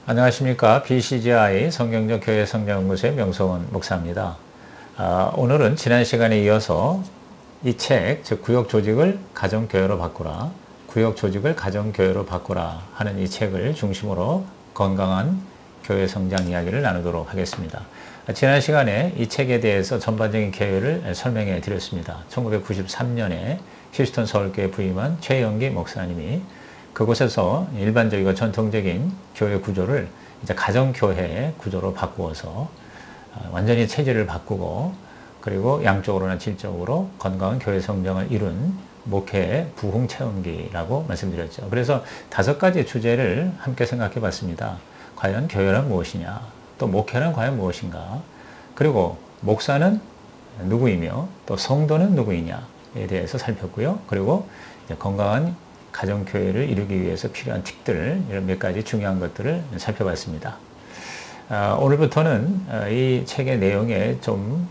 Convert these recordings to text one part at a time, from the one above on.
안녕하십니까. BCGI 성경적 교회 성장연구소의 명성원 목사입니다. 오늘은 지난 시간에 이어서 이 책, 즉 구역조직을 가정교회로 바꾸라, 구역조직을 가정교회로 바꾸라 하는 이 책을 중심으로 건강한 교회 성장 이야기를 나누도록 하겠습니다. 지난 시간에 이 책에 대해서 전반적인 개요를 설명해 드렸습니다. 1993년에 휴스턴 서울교회 부임한 최영기 목사님이 그곳에서 일반적이고 전통적인 교회 구조를 이제 가정교회 구조로 바꾸어서 완전히 체질을 바꾸고, 그리고 양적으로나 질적으로 건강한 교회 성장을 이룬 목회 부흥 체험기라고 말씀드렸죠. 그래서 5가지 주제를 함께 생각해 봤습니다. 과연 교회란 무엇이냐? 또 목회란 과연 무엇인가? 그리고 목사는 누구이며 또 성도는 누구이냐에 대해서 살폈고요. 그리고 이제 건강한 가정교회를 이루기 위해서 필요한 팁들, 이런 몇 가지 중요한 것들을 살펴봤습니다. 오늘부터는 이 책의 내용의 좀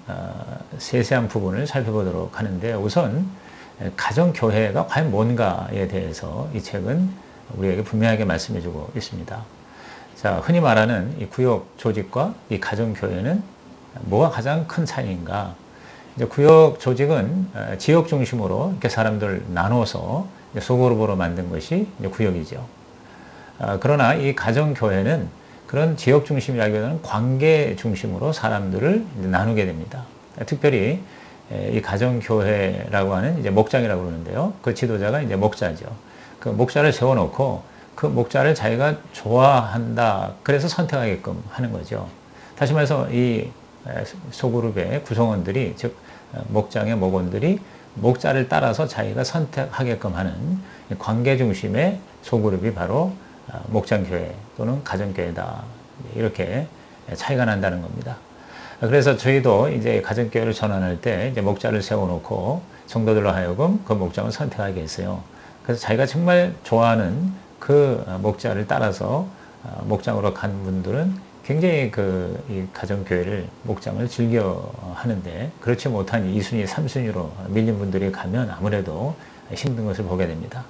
세세한 부분을 살펴보도록 하는데, 우선 가정교회가 과연 뭔가에 대해서 이 책은 우리에게 분명하게 말씀해주고 있습니다. 자, 흔히 말하는 이 구역 조직과 이 가정교회는 뭐가 가장 큰 차이인가? 이제 구역 조직은 지역 중심으로 이렇게 사람들 나눠서 소그룹으로 만든 것이 이제 구역이죠. 그러나 이 가정교회는 그런 지역 중심이라기보다는 관계 중심으로 사람들을 나누게 됩니다. 특별히 이 가정교회라고 하는 이제 목장이라고 그러는데요. 그 지도자가 이제 목자죠. 그 목자를 세워놓고 그 목자를 자기가 좋아한다, 그래서 선택하게끔 하는 거죠. 다시 말해서 이 소그룹의 구성원들이, 즉 목장의 목원들이 목자를 따라서 자기가 선택하게끔 하는 관계 중심의 소그룹이 바로 목장교회 또는 가정교회다, 이렇게 차이가 난다는 겁니다. 그래서 저희도 이제 가정교회를 전환할 때 이제 목자를 세워놓고 성도들로 하여금 그 목장을 선택하게 했어요. 그래서 자기가 정말 좋아하는 그 목자를 따라서 목장으로 간 분들은 굉장히 이 가정교회를, 목장을 즐겨 하는데, 그렇지 못한 2순위, 3순위로 밀린 분들이 가면 아무래도 힘든 것을 보게 됩니다.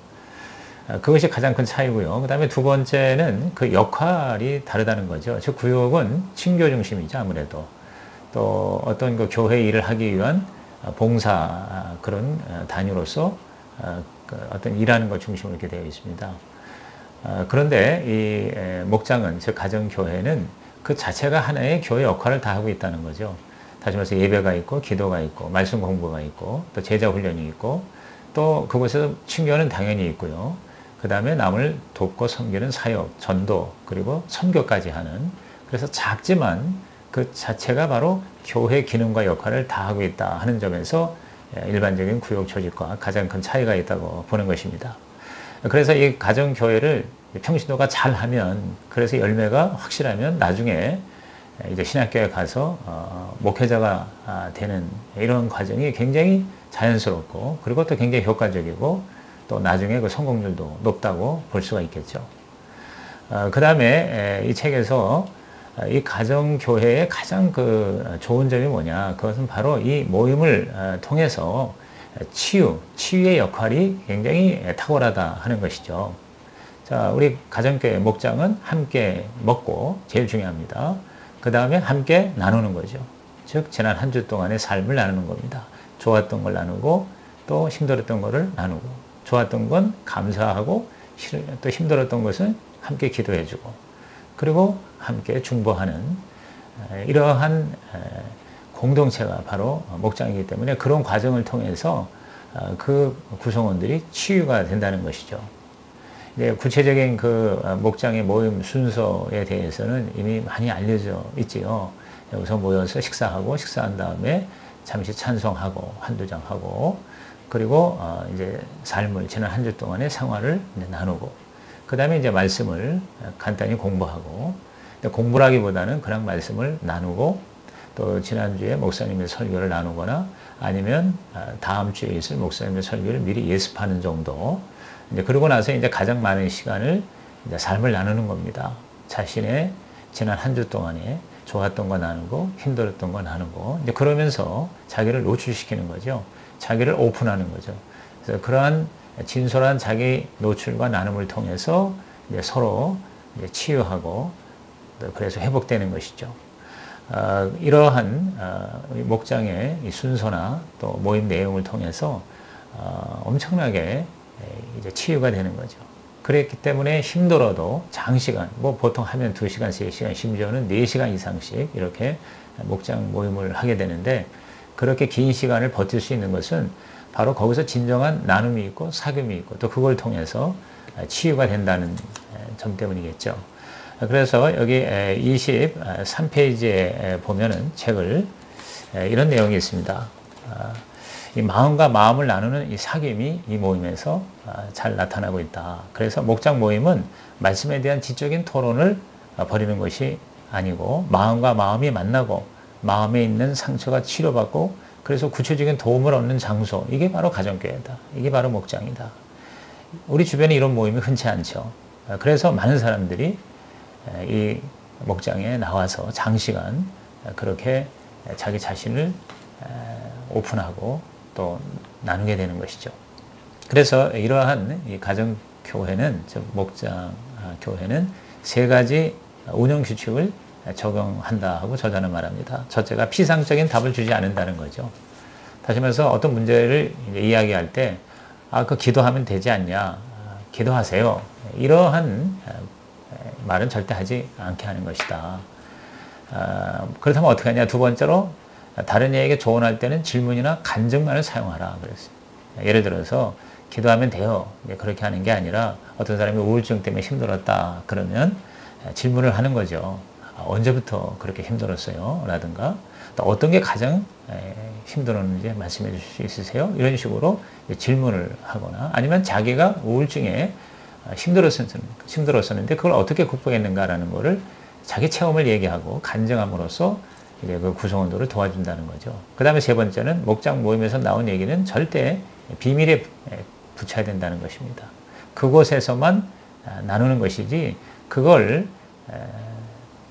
그것이 가장 큰 차이고요. 그 다음에 두 번째는 그 역할이 다르다는 거죠. 즉, 구역은 친교 중심이죠, 아무래도. 또 어떤 그 교회 일을 하기 위한 봉사 그런 단위로서 어떤 일하는 것 중심으로 이렇게 되어 있습니다. 그런데 이 목장은, 즉 가정교회는 그 자체가 하나의 교회 역할을 다 하고 있다는 거죠. 다시 말해서 예배가 있고, 기도가 있고, 말씀 공부가 있고, 또 제자 훈련이 있고, 또 그곳에서 친교는 당연히 있고요. 그 다음에 남을 돕고 섬기는 사역, 전도, 그리고 선교까지 하는, 그래서 작지만 그 자체가 바로 교회 기능과 역할을 다 하고 있다 하는 점에서 일반적인 구역 조직과 가장 큰 차이가 있다고 보는 것입니다. 그래서 이 가정교회를 평신도가 잘하면, 그래서 열매가 확실하면 나중에 이제 신학교에 가서 목회자가 되는 이런 과정이 굉장히 자연스럽고, 그리고 또 굉장히 효과적이고, 또 나중에 그 성공률도 높다고 볼 수가 있겠죠. 그 다음에 이 책에서 이 가정교회의 가장 좋은 점이 뭐냐, 그것은 바로 이 모임을 통해서 치유의 역할이 굉장히 탁월하다 하는 것이죠. 자, 우리 가정교회 목장은 함께 먹고 제일 중요합니다. 그 다음에 함께 나누는 거죠. 즉, 지난 한 주 동안의 삶을 나누는 겁니다. 좋았던 걸 나누고, 또 힘들었던 거를 나누고, 좋았던 건 감사하고, 또 힘들었던 것은 함께 기도해주고, 그리고 함께 중보하는 이러한 공동체가 바로 목장이기 때문에, 그런 과정을 통해서 그 구성원들이 치유가 된다는 것이죠. 이제 구체적인 그 목장의 모임 순서에 대해서는 이미 많이 알려져 있지요. 여기서 모여서 식사하고, 식사한 다음에 잠시 찬송하고, 한두 장 하고, 그리고 이제 삶을, 지난 한 주 동안의 생활을 나누고, 그 다음에 이제 말씀을 간단히 공부하고, 공부라기보다는 그냥 말씀을 나누고, 또 지난주에 목사님의 설교를 나누거나, 아니면 다음 주에 있을 목사님의 설교를 미리 예습하는 정도. 이제 그러고 나서 이제 가장 많은 시간을 이제 삶을 나누는 겁니다. 자신의 지난 한 주 동안에 좋았던 거 나누고, 힘들었던 거 나누고, 이제 그러면서 자기를 노출시키는 거죠. 자기를 오픈하는 거죠. 그래서 그러한 진솔한 자기 노출과 나눔을 통해서 이제 서로 이제 치유하고, 그래서 회복되는 것이죠. 이러한 목장의 이 순서나 또 모임 내용을 통해서 엄청나게 이제 치유가 되는 거죠. 그랬기 때문에 힘들어도 장시간, 뭐 보통 하면 2시간, 3시간, 심지어는 4시간 이상씩 이렇게 목장 모임을 하게 되는데, 그렇게 긴 시간을 버틸 수 있는 것은 바로 거기서 진정한 나눔이 있고 사귐이 있고 또 그걸 통해서 치유가 된다는 점 때문이겠죠. 그래서 여기 23페이지에 보면은 책을 이런 내용이 있습니다. 이 마음과 마음을 나누는 이 사귐이 이 모임에서 잘 나타나고 있다. 그래서 목장 모임은 말씀에 대한 지적인 토론을 벌이는 것이 아니고, 마음과 마음이 만나고 마음에 있는 상처가 치료받고 그래서 구체적인 도움을 얻는 장소, 이게 바로 가정교회다. 이게 바로 목장이다. 우리 주변에 이런 모임이 흔치 않죠. 그래서 많은 사람들이 이 목장에 나와서 장시간 그렇게 자기 자신을 오픈하고 또 나누게 되는 것이죠. 그래서 이러한 이 가정교회는, 즉 목장 교회는 3가지 운영 규칙을 적용한다 하고 저자는 말합니다. 첫째가 피상적인 답을 주지 않는다는 거죠. 다시 말해서 어떤 문제를 이야기할 때, 그 기도하면 되지 않냐, 기도하세요, 이러한 말은 절대 하지 않게 하는 것이다. 그렇다면 어떻게 하냐. 2번째로, 다른 이에게 조언할 때는 질문이나 간증만을 사용하라 그랬어요. 예를 들어서 기도하면 돼요, 그렇게 하는 게 아니라, 어떤 사람이 우울증 때문에 힘들었다 그러면 질문을 하는 거죠. 언제부터 그렇게 힘들었어요? 라든가, 또 어떤 게 가장 힘들었는지 말씀해 주실 수 있으세요? 이런 식으로 질문을 하거나, 아니면 자기가 우울증에 힘들었었는데 그걸 어떻게 극복했는가라는 거를 자기 체험을 얘기하고 간증함으로써 이제 그 구성원들을 도와준다는 거죠. 그 다음에 3번째는, 목장 모임에서 나온 얘기는 절대 비밀에 붙여야 된다는 것입니다. 그곳에서만 나누는 것이지, 그걸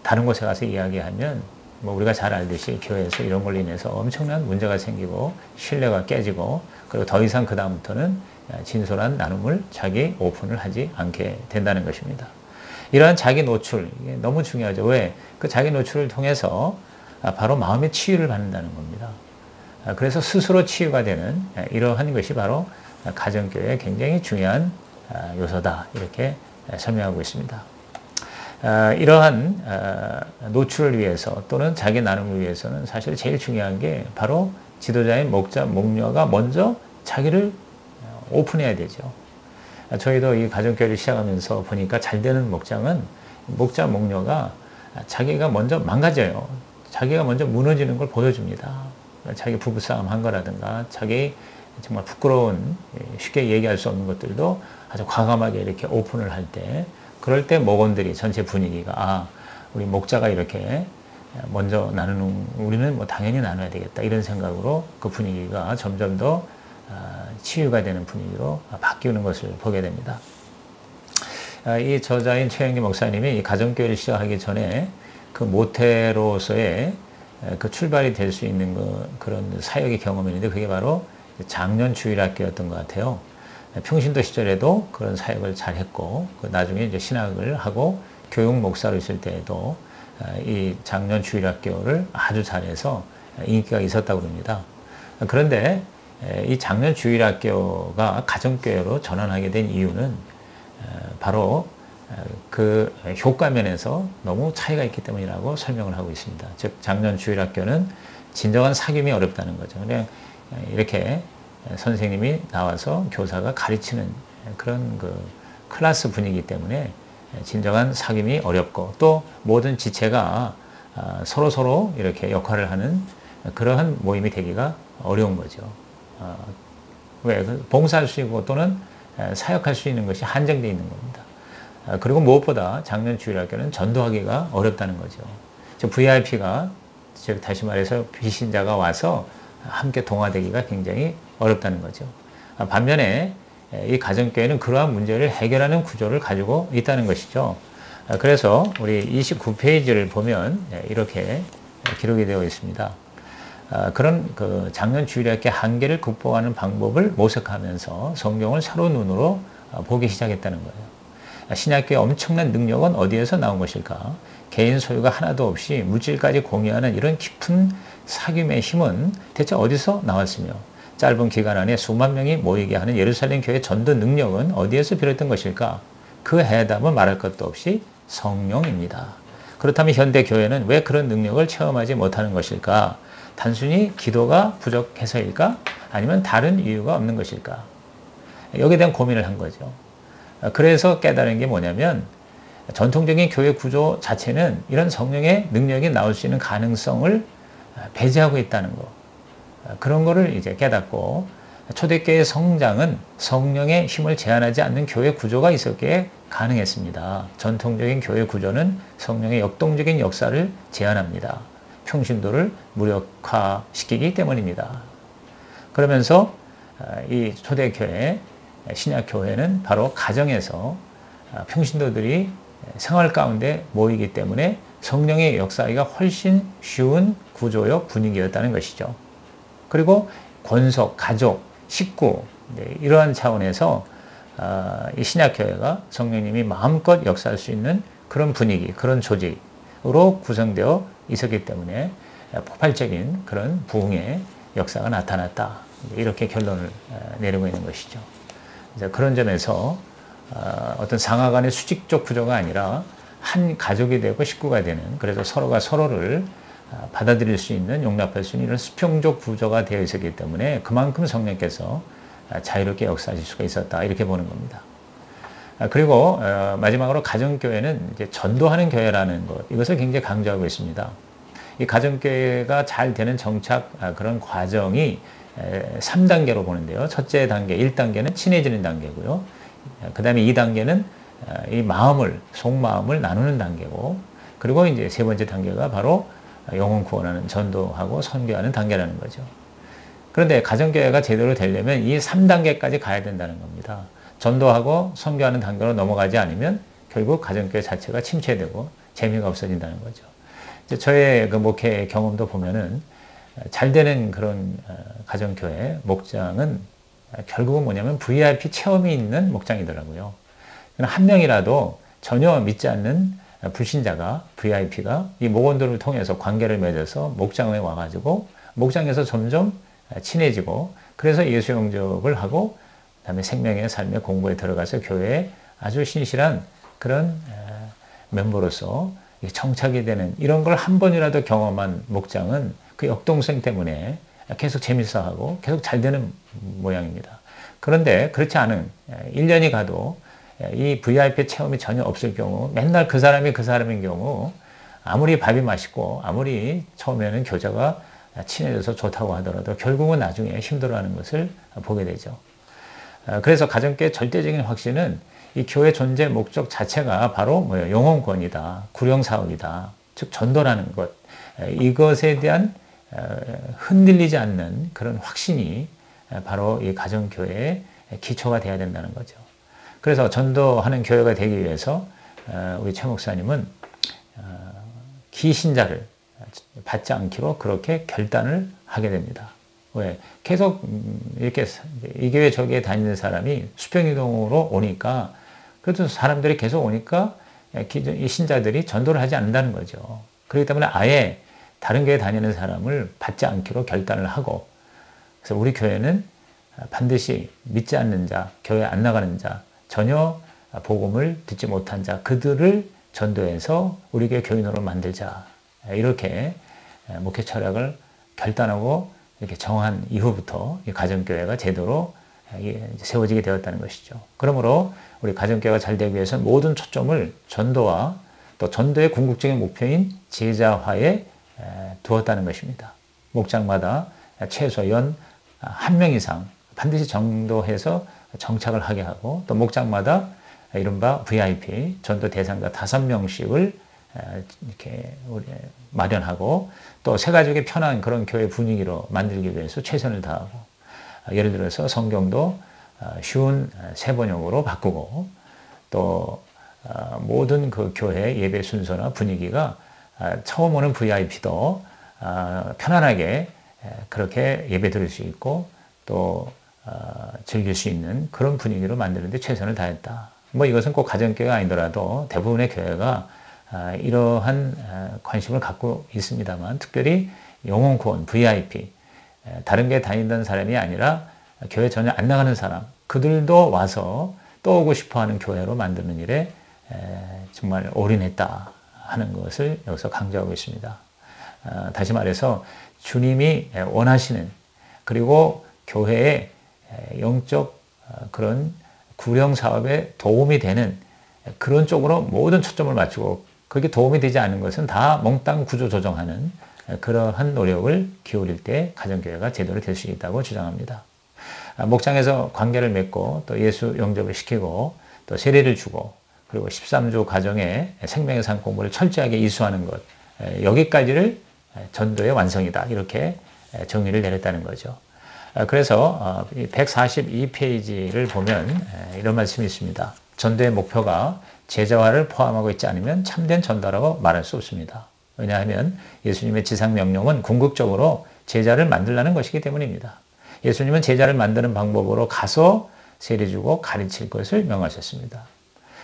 다른 곳에 가서 이야기하면 뭐 우리가 잘 알듯이 교회에서 이런 걸로 인해서 엄청난 문제가 생기고 신뢰가 깨지고, 그리고 더 이상 그 다음부터는 진솔한 나눔을, 자기 오픈을 하지 않게 된다는 것입니다. 이러한 자기 노출, 이게 너무 중요하죠. 왜? 그 자기 노출을 통해서 바로 마음의 치유를 받는다는 겁니다. 그래서 스스로 치유가 되는 이러한 것이 바로 가정교회의 굉장히 중요한 요소다, 이렇게 설명하고 있습니다. 이러한 노출을 위해서 또는 자기 나눔을 위해서는 사실 제일 중요한 게 바로 지도자인 목자, 목녀가 먼저 자기를 오픈해야 되죠. 저희도 이 가정교회를 시작하면서 보니까 잘 되는 목장은 목자, 목녀가 자기가 먼저 망가져요. 자기가 먼저 무너지는 걸 보여줍니다. 자기 부부싸움 한 거라든가, 자기 정말 부끄러운, 쉽게 얘기할 수 없는 것들도 아주 과감하게 이렇게 오픈을 할 때, 그럴 때 목원들이, 전체 분위기가, 우리 목자가 이렇게 먼저 나누는, 우리는 뭐 당연히 나눠야 되겠다, 이런 생각으로 그 분위기가 점점 더 치유가 되는 분위기로 바뀌는 것을 보게 됩니다. 이 저자인 최영기 목사님이 이 가정교회를 시작하기 전에 그 모태로서의 그 출발이 될 수 있는 그런 사역의 경험이 있는데, 그게 바로 작년 주일학교였던 것 같아요. 평신도 시절에도 그런 사역을 잘 했고, 나중에 이제 신학을 하고 교육 목사로 있을 때에도 이 작년 주일학교를 아주 잘해서 인기가 있었다고 합니다. 그런데 이 작년 주일학교가 가정교회로 전환하게 된 이유는 바로 그 효과면에서 너무 차이가 있기 때문이라고 설명을 하고 있습니다. 즉, 작년 주일학교는 진정한 사귐이 어렵다는 거죠. 그냥 이렇게 선생님이 나와서 교사가 가르치는 그런 그 클래스 분위기 때문에 진정한 사귐이 어렵고, 또 모든 지체가 서로 이렇게 역할을 하는 그러한 모임이 되기가 어려운 거죠. 왜? 봉사할 수 있고 또는 사역할 수 있는 것이 한정되어 있는 겁니다. 그리고 무엇보다 작년 주일학교는 전도하기가 어렵다는 거죠. 즉, VIP가, 즉 다시 말해서 비신자가 와서 함께 동화되기가 굉장히 어렵다는 거죠. 반면에 이 가정교회는 그러한 문제를 해결하는 구조를 가지고 있다는 것이죠. 그래서 우리 29페이지를 보면 이렇게 기록이 되어 있습니다. 그런 그 작년 주일학교 한계를 극복하는 방법을 모색하면서 성경을 새로운 눈으로 보기 시작했다는 거예요. 신약교회의 엄청난 능력은 어디에서 나온 것일까? 개인 소유가 하나도 없이 물질까지 공유하는 이런 깊은 사귐의 힘은 대체 어디서 나왔으며 짧은 기간 안에 수만 명이 모이게 하는 예루살렘 교회 전도 능력은 어디에서 비롯된 것일까? 그 해답은 말할 것도 없이 성령입니다. 그렇다면 현대 교회는 왜 그런 능력을 체험하지 못하는 것일까? 단순히 기도가 부족해서일까? 아니면 다른 이유가 없는 것일까? 여기에 대한 고민을 한 거죠. 그래서 깨달은 게 뭐냐면 전통적인 교회 구조 자체는 이런 성령의 능력이 나올 수 있는 가능성을 배제하고 있다는 거. 그런 거를 이제 깨닫고 초대교회의 성장은 성령의 힘을 제한하지 않는 교회 구조가 있었기에 가능했습니다. 전통적인 교회 구조는 성령의 역동적인 역사를 제한합니다. 평신도를 무력화시키기 때문입니다. 그러면서 이 초대교회, 신약교회는 바로 가정에서 평신도들이 생활 가운데 모이기 때문에 성령의 역사하기가 훨씬 쉬운 구조요 분위기였다는 것이죠. 그리고 권속, 가족, 식구 이러한 차원에서 이 신약교회가 성령님이 마음껏 역사할 수 있는 그런 분위기, 그런 조직으로 구성되어 있었기 때문에 폭발적인 그런 부흥의 역사가 나타났다. 이렇게 결론을 내리고 있는 것이죠. 그런 점에서 어떤 상하 간의 수직적 구조가 아니라 한 가족이 되고 식구가 되는, 그래서 서로가 서로를 받아들일 수 있는, 용납할 수 있는 이런 수평적 구조가 되어 있었기 때문에 그만큼 성령께서 자유롭게 역사하실 수가 있었다. 이렇게 보는 겁니다. 그리고 마지막으로 가정교회는 이제 전도하는 교회라는 것, 이것을 굉장히 강조하고 있습니다. 이 가정교회가 잘 되는 정착 그런 과정이 3단계로 보는데요. 첫째 단계, 1단계는 친해지는 단계고요. 그 다음에 2단계는 이 마음을, 속마음을 나누는 단계고, 그리고 이제 세 번째 단계가 바로 영혼 구원하는, 전도하고 선교하는 단계라는 거죠. 그런데 가정교회가 제대로 되려면 이 3단계까지 가야 된다는 겁니다. 전도하고 선교하는 단계로 넘어가지 않으면 결국 가정교회 자체가 침체되고 재미가 없어진다는 거죠. 저의 그 목회 경험도 보면은 잘 되는 그런 가정교회 목장은 결국은 뭐냐면 VIP 체험이 있는 목장이더라고요. 한 명이라도 전혀 믿지 않는 불신자가, VIP가 이 목원들을 통해서 관계를 맺어서 목장에 와가지고 목장에서 점점 친해지고, 그래서 예수 영접을 하고 그다음에 생명의 삶의 공부에 들어가서 교회에 아주 신실한 그런 멤버로서 정착이 되는, 이런 걸 한 번이라도 경험한 목장은 그 역동성 때문에 계속 재밌어하고 계속 잘 되는 모양입니다. 그런데 그렇지 않은 1년이 가도 이 VIP 체험이 전혀 없을 경우, 맨날 그 사람이 그 사람인 경우 아무리 밥이 맛있고 아무리 처음에는 교제가 친해져서 좋다고 하더라도 결국은 나중에 힘들어하는 것을 보게 되죠. 그래서 가정교회 절대적인 확신은 이 교회 존재 목적 자체가 바로 뭐예요? 영혼권이다, 구령사업이다, 즉 전도라는 것, 이것에 대한 흔들리지 않는 그런 확신이 바로 이 가정교회의 기초가 되어야 된다는 거죠. 그래서 전도하는 교회가 되기 위해서 우리 최 목사님은 기신자를 받지 않기로 그렇게 결단을 하게 됩니다. 왜? 계속 이렇게 이 교회 저 교회 다니는 사람이 수평이동으로 오니까, 그래도 사람들이 계속 오니까 이 신자들이 전도를 하지 않는다는 거죠. 그렇기 때문에 아예 다른 교회 다니는 사람을 받지 않기로 결단을 하고, 그래서 우리 교회는 반드시 믿지 않는 자, 교회 안 나가는 자, 전혀 복음을 듣지 못한 자, 그들을 전도해서 우리 교회 교인으로 만들자. 이렇게 목회 철학을 결단하고 이렇게 정한 이후부터 이 가정교회가 제대로 세워지게 되었다는 것이죠. 그러므로 우리 가정교회가 잘 되기 위해서는 모든 초점을 전도와 또 전도의 궁극적인 목표인 제자화에 두었다는 것입니다. 목장마다 최소 연 한 명 이상 반드시 전도해서 정착을 하게 하고, 또 목장마다 이른바 VIP 전도 대상자 5명씩을 이렇게 마련하고, 또 새가족이 편한 그런 교회 분위기로 만들기 위해서 최선을 다하고, 예를 들어서 성경도 쉬운 세번역으로 바꾸고, 또 모든 그 교회 예배 순서나 분위기가 처음 오는 VIP도 편안하게 그렇게 예배 드릴 수 있고 또 즐길 수 있는 그런 분위기로 만드는 데 최선을 다했다. 뭐 이것은 꼭 가정교회가 아니더라도 대부분의 교회가 이러한 관심을 갖고 있습니다만, 특별히 영혼 구원, VIP, 다른 교회 다니던 사람이 아니라 교회 전혀 안 나가는 사람, 그들도 와서 또 오고 싶어하는 교회로 만드는 일에 정말 올인했다 하는 것을 여기서 강조하고 있습니다. 다시 말해서 주님이 원하시는, 그리고 교회의 영적 그런 구령 사업에 도움이 되는 그런 쪽으로 모든 초점을 맞추고, 그게 도움이 되지 않는 것은 다 몽땅 구조 조정하는 그러한 노력을 기울일 때 가정교회가 제대로 될 수 있다고 주장합니다. 목장에서 관계를 맺고 또 예수 영접을 시키고 또 세례를 주고, 그리고 13주 가정에 생명의 산 공부를 철저하게 이수하는 것, 여기까지를 전도의 완성이다, 이렇게 정의를 내렸다는 거죠. 그래서 142페이지를 보면 이런 말씀이 있습니다. 전도의 목표가 제자화를 포함하고 있지 않으면 참된 전도라고 말할 수 없습니다. 왜냐하면 예수님의 지상 명령은 궁극적으로 제자를 만들라는 것이기 때문입니다. 예수님은 제자를 만드는 방법으로 가서 세례주고 가르칠 것을 명하셨습니다.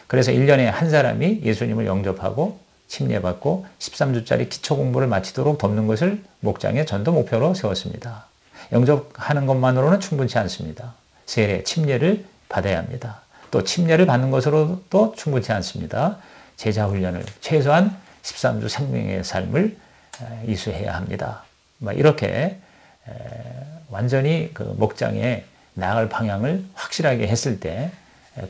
그래서 1년에 한 사람이 예수님을 영접하고 침례받고 13주짜리 기초 공부를 마치도록 돕는 것을 목장의 전도 목표로 세웠습니다. 영접하는 것만으로는 충분치 않습니다. 세례, 침례를 받아야 합니다. 또 침례를 받는 것으로도 충분치 않습니다. 제자 훈련을, 최소한 13주 생명의 삶을 이수해야 합니다. 이렇게 완전히 그 목장에 나아갈 방향을 확실하게 했을 때,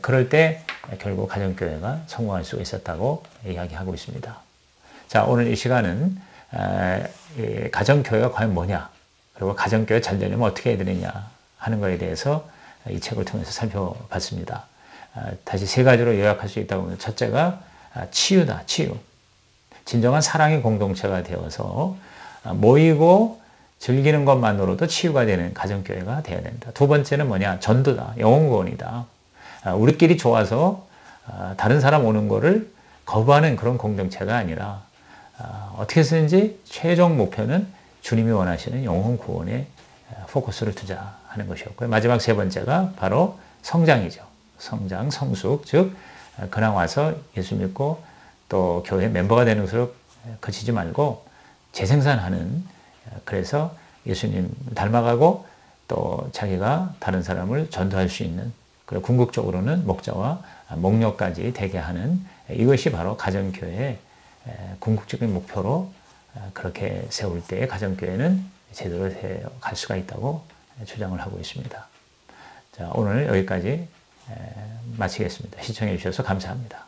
그럴 때 결국 가정교회가 성공할 수가 있었다고 이야기하고 있습니다. 자, 오늘 이 시간은 가정교회가 과연 뭐냐, 그리고 가정교회 잘 되려면 어떻게 해야 되느냐 하는 것에 대해서 이 책을 통해서 살펴봤습니다. 다시 세 가지로 요약할 수 있다고 하면, 첫째가 치유다, 치유. 진정한 사랑의 공동체가 되어서 모이고 즐기는 것만으로도 치유가 되는 가정교회가 되어야 된다. 두 번째는 뭐냐? 전도다, 영혼구원이다. 우리끼리 좋아서 다른 사람 오는 거를 거부하는 그런 공동체가 아니라, 어떻게 해서든지 최종 목표는 주님이 원하시는 영혼구원에 포커스를 두자 하는 것이었고요. 마지막 세 번째가 바로 성장이죠. 성장, 성숙, 즉 그냥 와서 예수 믿고 또 교회 멤버가 되는 것으로 그치지 말고 재생산하는, 그래서 예수님 닮아가고 또 자기가 다른 사람을 전도할 수 있는, 그리고 궁극적으로는 목자와 목녀까지 되게 하는, 이것이 바로 가정교회의 궁극적인 목표로 그렇게 세울 때 가정교회는 제대로 갈 수가 있다고 주장을 하고 있습니다. 자, 오늘 여기까지 마치겠습니다. 시청해 주셔서 감사합니다.